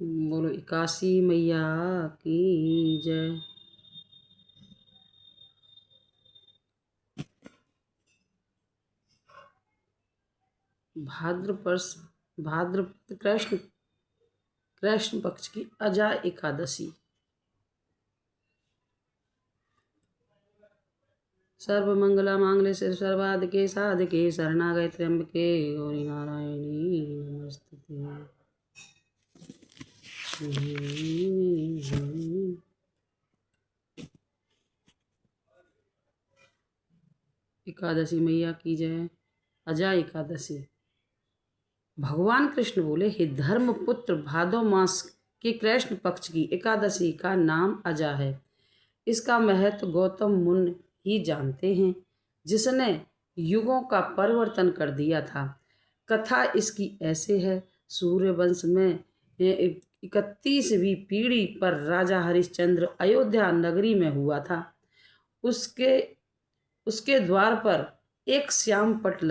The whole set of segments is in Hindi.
बोलो एकादशी मैया की जय। भाद्रपद कृष्ण पक्ष की अजा एकादशी। सर्वमंगला मांगल्ये शिवे सर्वार्थ साधके शरणागते त्र्यंबके गौरी नारायणी नमोस्तुते। एकादशी मैया की जय। अजा एकादशी। भगवान कृष्ण बोले, हे धर्म पुत्र, भादो मास के कृष्ण पक्ष की एकादशी का नाम अजा है। इसका महत्व गौतम मुनि ही जानते हैं, जिसने युगों का परिवर्तन कर दिया था। कथा इसकी ऐसे है। सूर्यवंश में 31वीं पीढ़ी पर राजा हरिश्चंद्र अयोध्या नगरी में हुआ था। उसके उसके द्वार पर एक श्याम पट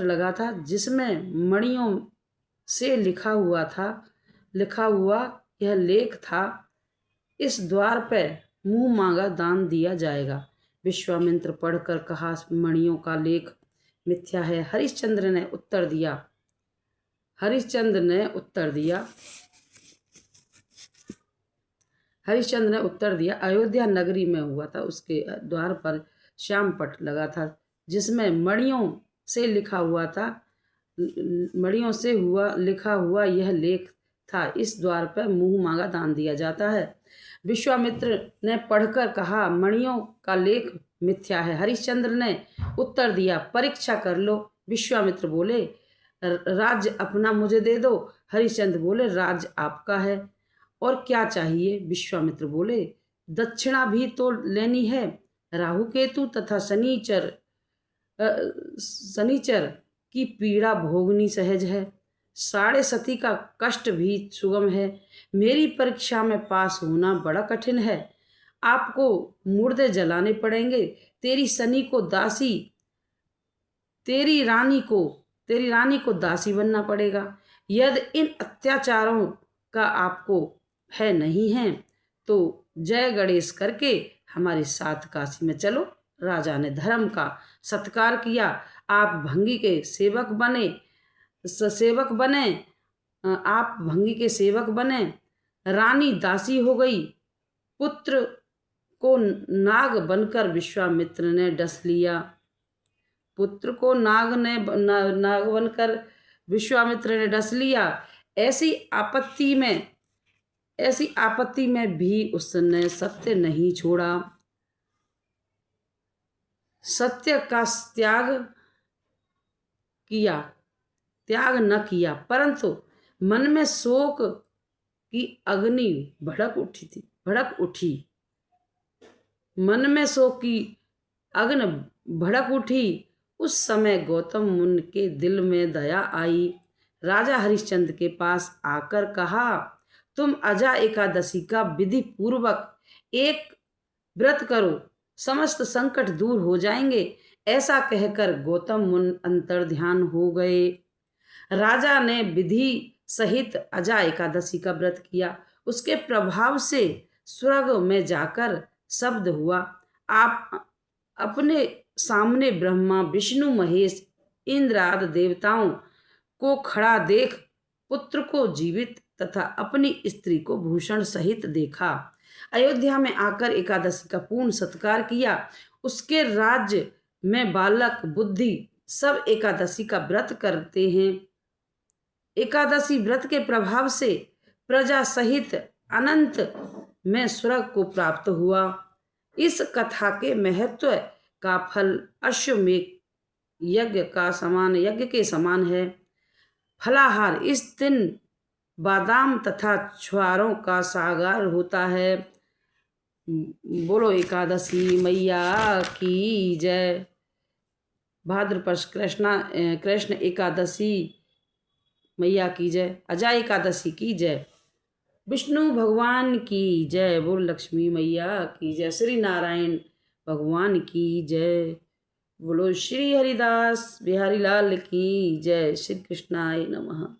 लगा था जिसमें मणियों से लिखा हुआ यह लेख था, इस द्वार पर मुंह मांगा दान दिया जाएगा। विश्वामित्र पढ़कर कहा, मणियों का लेख मिथ्या है। हरिश्चंद्र ने उत्तर दिया, अयोध्या नगरी में हुआ था। उसके द्वार पर श्यामपट लगा था जिसमें मणियों से लिखा हुआ यह लेख था, इस द्वार पर मुंह मांगा दान दिया जाता है। विश्वामित्र ने पढ़कर कहा, मणियों का लेख मिथ्या है। हरिश्चंद्र ने उत्तर दिया, परीक्षा कर लो। विश्वामित्र बोले, राज्य अपना मुझे दे दो। हरिश्चंद्र बोले, राज्य आपका है और क्या चाहिए। विश्वामित्र बोले, दक्षिणा भी तो लेनी है। राहु केतु तथा शनिचर की पीड़ा भोगनी सहज है। 7.5 का कष्ट भी सुगम है। मेरी परीक्षा में पास होना बड़ा कठिन है। आपको मुर्दे जलाने पड़ेंगे। तेरी रानी को दासी बनना पड़ेगा। यदि इन अत्याचारों का आपको भय नहीं है तो जय गणेश करके हमारे साथ काशी में चलो। राजा ने धर्म का सत्कार किया। आप भंगी के सेवक बने। रानी दासी हो गई। पुत्र को नाग बनकर विश्वामित्र ने डस लिया। ऐसी आपत्ति में भी उसने सत्य नहीं छोड़ा। सत्य का त्याग न किया, परंतु मन में शोक की अग्नि भड़क उठी। उस समय गौतम मुनि के दिल में दया आई। राजा हरिश्चंद्र के पास आकर कहा, तुम अजा एकादशी का विधि पूर्वक एक व्रत करो, समस्त संकट दूर हो जाएंगे। ऐसा कहकर गौतम मुनि अंतर्ध्यान हो गए। राजा ने विधि सहित अजा एकादशी का व्रत किया। उसके प्रभाव से स्वर्ग में जाकर शब्द हुआ, आप अपने सामने ब्रह्मा विष्णु महेश इंद्र आदि देवताओं को खड़ा देख पुत्र को जीवित तथा अपनी स्त्री को भूषण सहित देखा। अयोध्या में आकर एकादशी का पूर्ण सत्कार किया। उसके राज्य में बालक बुद्धि सब एकादशी का व्रत करते हैं। एकादशी व्रत के प्रभाव से प्रजा सहित अनंत में स्वर्ग को प्राप्त हुआ। इस कथा के महत्व का फल अश्वमेध यज्ञ के समान है। फलाहार इस दिन बादाम तथा छुआरों का सागर होता है। बोलो एकादशी मैया की जय। भाद्रपद कृष्ण एकादशी मैया की जय। अजा एकादशी की जय। विष्णु भगवान की जय। बोल लक्ष्मी मैया की जय। श्री नारायण भगवान की जय। बोलो श्री हरिदास बिहारी लाल की जय। श्री कृष्णाय नमः।